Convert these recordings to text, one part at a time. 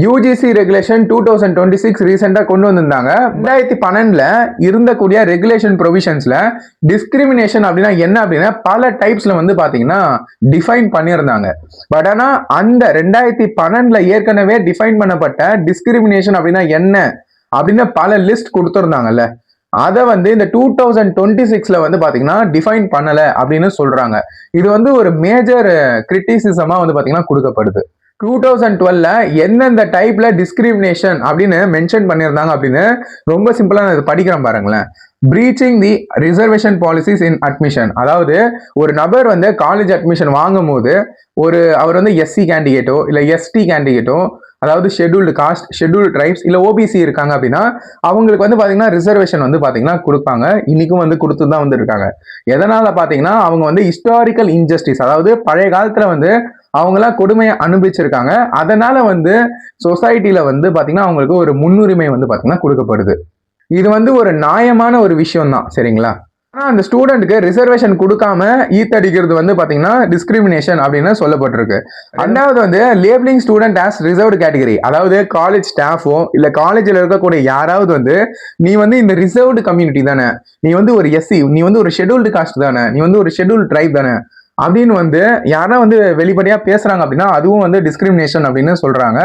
UGC regulation 2026 ரீசெண்டா கொண்டு வந்திருந்தாங்க. 2012ல இருந்தக்கூடிய ரெகுலேஷன் ப்ரொவிஷன்ஸ்ல டிஸ்கிரிமினேஷன் அப்படின்னா என்ன அப்படின்னா பல டைப்ஸ்ல வந்து பாத்தீங்கன்னா டிஃபைன் பண்ணியிருந்தாங்க. பட் ஆனா அந்த 2012ல ஏற்கனவே டிஃபைன் பண்ணப்பட்ட டிஸ்கிரிமினேஷன் அப்படின்னா என்ன அப்படின்னு பல லிஸ்ட் கொடுத்துருந்தாங்கல்ல, அதை வந்து இந்த 2026ல வந்து பாத்தீங்கன்னா டிஃபைன் பண்ணல அப்படின்னு சொல்றாங்க. இது வந்து ஒரு மேஜர் கிரிட்டிசிசமா வந்து பாத்தீங்கன்னா கொடுக்கப்படுது. 2012ல எந்தெந்த டைப்ல டிஸ்கிரிமினேஷன் அப்படின்னு மென்ஷன் பண்ணியிருந்தாங்க அப்படின்னு ரொம்ப சிம்பிளா நான் இதை படிக்கிறேன் பாருங்களேன். பிரீச்சிங் தி ரிசர்வேஷன் பாலிசிஸ் இன் அட்மிஷன், அதாவது ஒரு நபர் வந்து காலேஜ் அட்மிஷன் வாங்கும் போது அவர் வந்து எஸ்சி கேண்டிடேட்டோ இல்ல எஸ்டி கேண்டிடேட்டோ, அதாவது ஷெட்யூல்டு காஸ்ட், ஷெட்யூல்டு ட்ரைப்ஸ் இல்ல ஓபிசி இருக்காங்க அப்படின்னா அவங்களுக்கு வந்து பாத்தீங்கன்னா ரிசர்வேஷன் வந்து பாத்தீங்கன்னா கொடுப்பாங்க. இன்னைக்கும் வந்து கொடுத்து தான் வந்து இருக்காங்க. எதனால பாத்தீங்கன்னா அவங்க வந்து ஹிஸ்டாரிக்கல் இன்ஜஸ்டிஸ், அதாவது பழைய காலத்துல வந்து அவங்களாம் கொடுமையை அனுபவிச்சிருக்காங்க. அதனால வந்து சொசைட்டில வந்து பாத்தீங்கன்னா அவங்களுக்கு ஒரு முன்னுரிமை வந்து பாத்தீங்கன்னா கொடுக்கப்படுது. இது வந்து ஒரு நியாயமான ஒரு விஷயம் தான், சரிங்களா? ஆனா அந்த ஸ்டூடெண்ட்க்கு ரிசர்வேஷன் கொடுக்காம ஈத்தடிக்கிறது வந்து பாத்தீங்கன்னா டிஸ்கிரிமினேஷன் அப்படின்னு சொல்லப்பட்டிருக்கு. ரெண்டாவது வந்து labelling student as reserved category, அதாவது காலேஜ் ஸ்டாஃபோ இல்ல காலேஜ்ல இருக்கக்கூடிய யாராவது வந்து நீ வந்து இந்த ரிசர்வ்டு கம்யூனிட்டி தானே, நீ வந்து ஒரு எஸ்சி, நீ வந்து ஒரு ஷெட்யூல்டு காஸ்ட் தானே, நீ வந்து ஒரு ஷெட்யூல்டு ட்ரைப் தானே அப்படின்னு வந்து யாரா வந்து வெளிப்படையா பேசுறாங்க அப்படின்னா அதுவும் வந்து டிஸ்கிரிமினேஷன் அப்படின்னு சொல்றாங்க.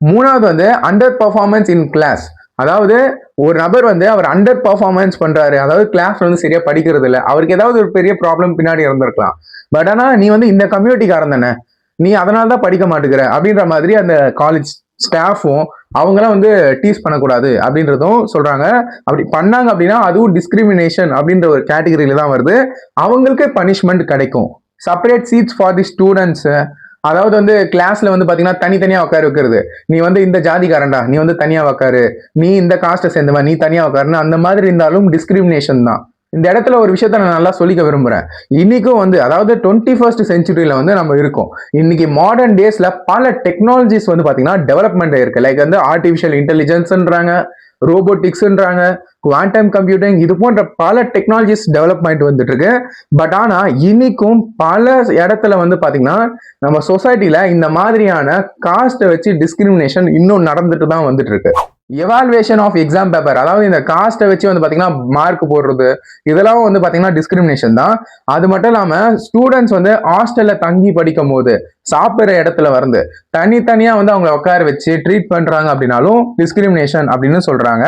மூணாவது வந்து அண்டர் பர்ஃபார்மன்ஸ் இன் கிளாஸ், அதாவது ஒரு நபர் வந்து அவர் அண்டர் பர்ஃபார்மன்ஸ் பண்றாரு, அதாவது கிளாஸ் வந்து சரியா படிக்கிறது இல்லை, அவருக்கு ஏதாவது ஒரு பெரிய ப்ராப்ளம் பின்னாடி இருந்திருக்கலாம். பட் ஆனா நீ வந்து இந்த கம்யூனிட்டிக்காரன் தானே, நீ அதனால தான் படிக்க மாட்டேங்கிற அப்படின்ற மாதிரி அந்த காலேஜ் ஸ்டாஃபும் அவங்களாம் வந்து டீஸ் பண்ணக்கூடாது அப்படின்றதும் சொல்றாங்க. அப்படி பண்ணாங்க அப்படின்னா அதுவும் டிஸ்கிரிமினேஷன் அப்படின்ற ஒரு கேட்டகரியில தான் வருது. அவங்களுக்கு பனிஷ்மெண்ட் கிடைக்கும். Separate seeds for the students, அதாவது வந்து கிளாஸ்ல வந்து பாத்தீங்கன்னா தனித்தனியா உட்கார வைக்கிறது, நீ வந்து இந்த ஜாதிக்காரன்டா நீ வந்து தனியா உட்காரு, நீ இந்த காஸ்ட்டை சேர்ந்தவன் நீ தனியா உட்காருன்னு அந்த மாதிரி இருந்தாலும் டிஸ்கிரிமினேஷன் தான். இந்த இடத்துல ஒரு விஷயத்த நான் நல்லா சொல்லிக்க விரும்புறேன். இன்னைக்கும் வந்து அதாவது 21st செஞ்சுரியில வந்து நம்ம இருக்கோம். இன்னைக்கு மாடர்ன் டேஸ்ல பல டெக்னாலஜிஸ் வந்து பாத்தீங்கன்னா டெவலப்மெண்ட் இருக்கு. லைக் வந்து ஆர்டிபிஷியல் இன்டெலிஜென்ஸ்ன்றாங்க, ரோபோட்டிக்ஸ்ன்றாங்க, குவாண்டம் கம்ப்யூட்டிங், இது போன்ற பல டெக்னாலஜிஸ் டெவலப்மெண்ட் வந்துட்டு இருக்கு. பட் ஆனா இன்னைக்கும் பல இடத்துல வந்து பாத்தீங்கன்னா நம்ம சொசைட்டில இந்த மாதிரியான காஸ்ட்டை வச்சு டிஸ்கிரிமினேஷன் இன்னும் நடந்துட்டு தான் வந்துட்டு இருக்கு. எவால்வேஷன் ஆஃப் எக்ஸாம் பேப்பர், அதாவது இந்த காஸ்ட்டை வச்சு வந்து பாத்தீங்கன்னா மார்க் போடுறது, இதெல்லாம் வந்து பாத்தீங்கன்னா டிஸ்கிரிமினேஷன் தான். அது மட்டும் இல்லாம ஸ்டூடெண்ட்ஸ் வந்து ஹாஸ்டல்ல தங்கி படிக்கும் போது சாப்பிடுற இடத்துல வந்து தனித்தனியா வந்து அவங்களை உட்கார வச்சு ட்ரீட் பண்றாங்க அப்படின்னாலும் டிஸ்கிரிமினேஷன் அப்படின்னு சொல்றாங்க.